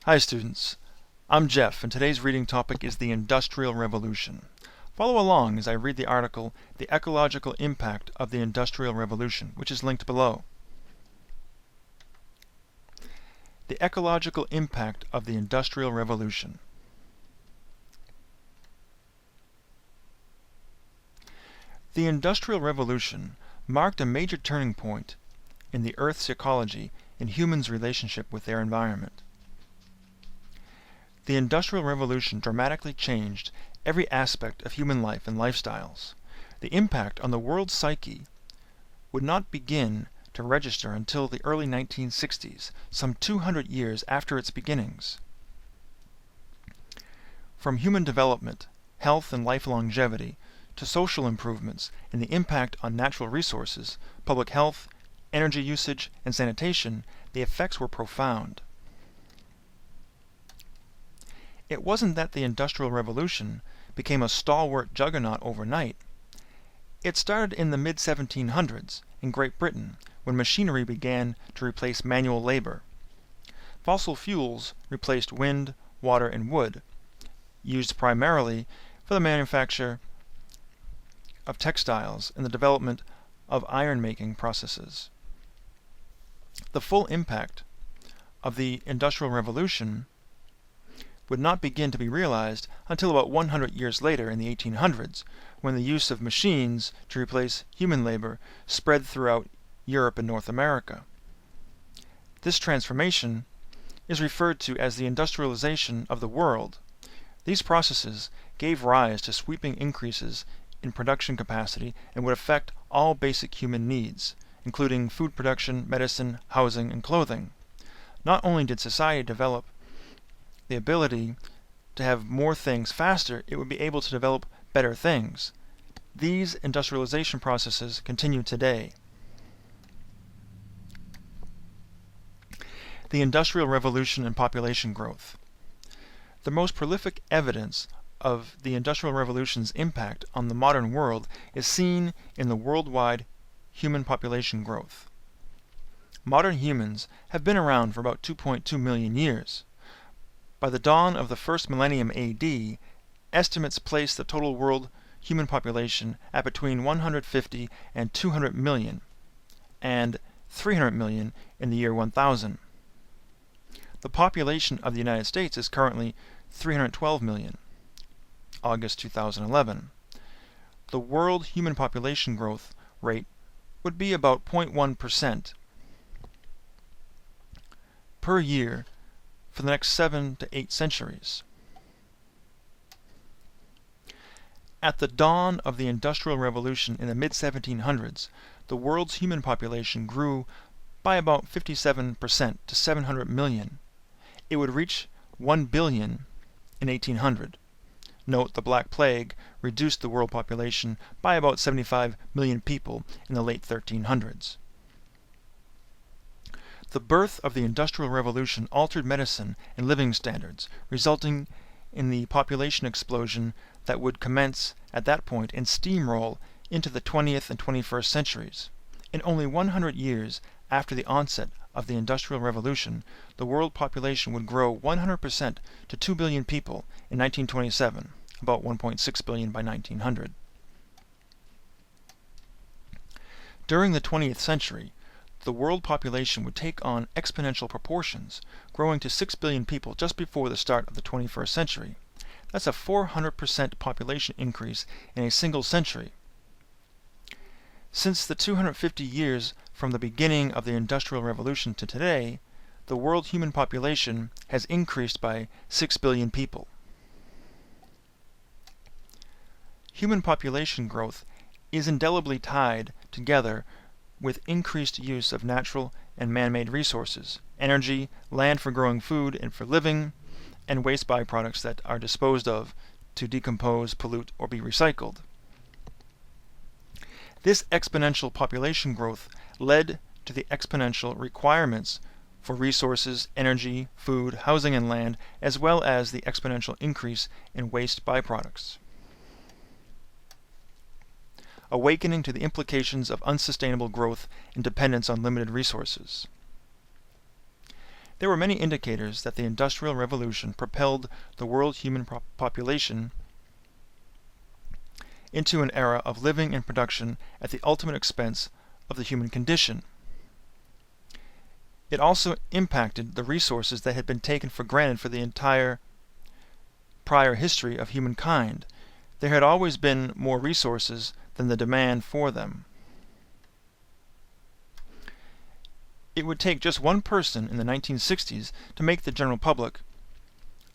Hi students, I'm Jeff and today's reading topic is the Industrial Revolution. Follow along as I read the article, The Ecological Impact of the Industrial Revolution, which is linked below. The Ecological Impact of the Industrial Revolution. The Industrial Revolution marked a major turning point in the Earth's ecology and humans' relationship with their environment. The Industrial Revolution dramatically changed every aspect of human life and lifestyles. The impact on the world's psyche would not begin to register until the early 1960s, some 200 years after its beginnings. From human development, health and life longevity, to social improvements and the impact on natural resources, public health, energy usage, and sanitation, the effects were profound. It wasn't that the Industrial Revolution became a stalwart juggernaut overnight. It started in the mid-1700s in Great Britain, when machinery began to replace manual labor. Fossil fuels replaced wind, water, and wood, used primarily for the manufacture of textiles and the development of iron-making processes. The full impact of the Industrial Revolution would not begin to be realized until about 100 years later in the 1800s, when the use of machines to replace human labor spread throughout Europe and North America. This transformation is referred to as the industrialization of the world. These processes gave rise to sweeping increases in production capacity and would affect all basic human needs, including food production, medicine, housing, and clothing. Not only did society develop the ability to have more things faster, it would be able to develop better things. These industrialization processes continue today. The Industrial Revolution and population growth. The most prolific evidence of the Industrial Revolution's impact on the modern world is seen in the worldwide human population growth. Modern humans have been around for about 2.2 million years. By the dawn of the first millennium AD, estimates place the total world human population at between 150 and 200 million, and 300 million in the year 1000. The population of the United States is currently 312 million, August 2011. The world human population growth rate would be about 0.1% per year for the next 7 to 8 centuries. At the dawn of the Industrial Revolution in the mid-1700s, the world's human population grew by about 57% to 700 million. It would reach 1 billion in 1800. Note, the Black Plague reduced the world population by about 75 million people in the late 1300s. The birth of the Industrial Revolution altered medicine and living standards, resulting in the population explosion that would commence at that point and steamroll into the 20th and 21st centuries. In only 100 years after the onset of the Industrial Revolution, the world population would grow 100% to 2 billion people in 1927, about 1.6 billion by 1900. During the 20th century, the world population would take on exponential proportions, growing to 6 billion people just before the start of the 21st century. That's a 400% population increase in a single century. Since the 250 years from the beginning of the Industrial Revolution to today, the world human population has increased by 6 billion people. Human population growth is indelibly tied together with increased use of natural and man-made resources, energy, land for growing food and for living, and waste byproducts that are disposed of to decompose, pollute, or be recycled. This exponential population growth led to the exponential requirements for resources, energy, food, housing, and land, as well as the exponential increase in waste byproducts. Awakening to the implications of unsustainable growth and dependence on limited resources. There were many indicators that the Industrial Revolution propelled the world human population into an era of living and production at the ultimate expense of the human condition. It also impacted the resources that had been taken for granted for the entire prior history of humankind. There had always been more resources than the demand for them. It would take just one person in the 1960s to make the general public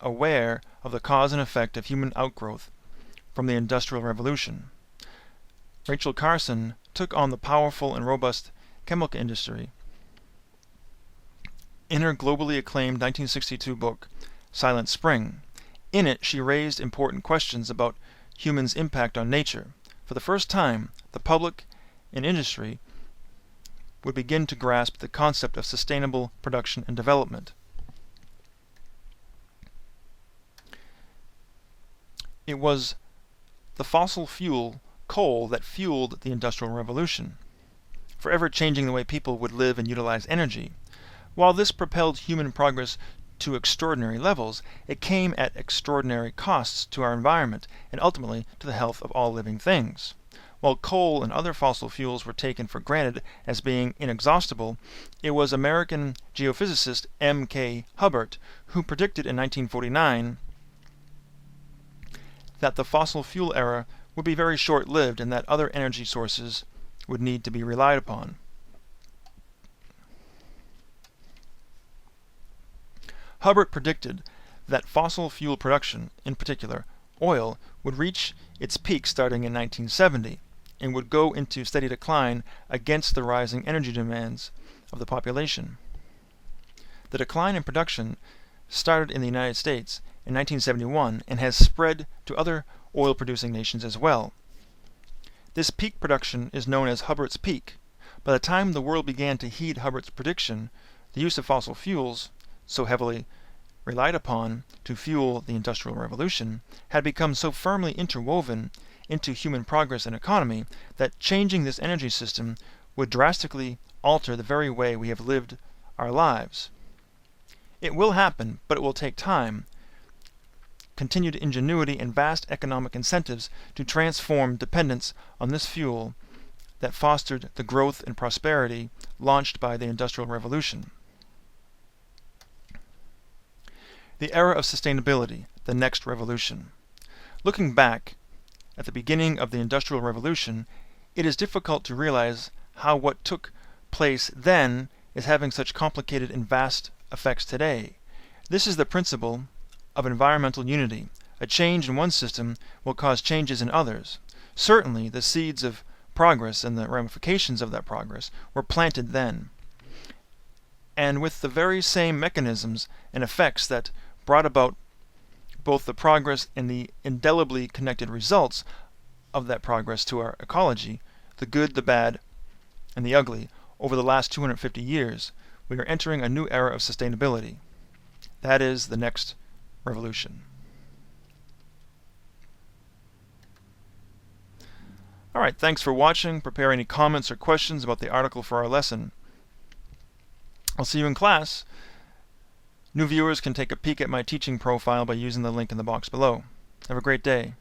aware of the cause and effect of human outgrowth from the Industrial Revolution. Rachel Carson took on the powerful and robust chemical industry. In her globally acclaimed 1962 book, Silent Spring, in it she raised important questions about humans' impact on nature. For the first time, the public and industry would begin to grasp the concept of sustainable production and development. It was the fossil fuel, coal, that fueled the Industrial Revolution, forever changing the way people would live and utilize energy. While this propelled human progress to extraordinary levels, it came at extraordinary costs to our environment and ultimately to the health of all living things. While coal and other fossil fuels were taken for granted as being inexhaustible, it was American geophysicist M.K. Hubbert who predicted in 1949 that the fossil fuel era would be very short-lived and that other energy sources would need to be relied upon. Hubbert predicted that fossil fuel production, in particular oil, would reach its peak starting in 1970 and would go into steady decline against the rising energy demands of the population. The decline in production started in the United States in 1971 and has spread to other oil-producing nations as well. This peak production is known as Hubbert's peak. By the time the world began to heed Hubbert's prediction, the use of fossil fuels, so heavily relied upon to fuel the Industrial Revolution, had become so firmly interwoven into human progress and economy that changing this energy system would drastically alter the very way we have lived our lives. It will happen, but it will take time, continued ingenuity, and vast economic incentives to transform dependence on this fuel that fostered the growth and prosperity launched by the Industrial Revolution. The era of sustainability, the next revolution. Looking back at the beginning of the Industrial Revolution, it is difficult to realize how what took place then is having such complicated and vast effects today. This is the principle of environmental unity. A change in one system will cause changes in others. Certainly, the seeds of progress and the ramifications of that progress were planted then. And with the very same mechanisms and effects that brought about both the progress and the indelibly connected results of that progress to our ecology, the good, the bad, and the ugly, over the last 250 years, we are entering a new era of sustainability. That is the next revolution. Alright, thanks for watching. Prepare any comments or questions about the article for our lesson. I'll see you in class. New viewers can take a peek at my teaching profile by using the link in the box below. Have a great day.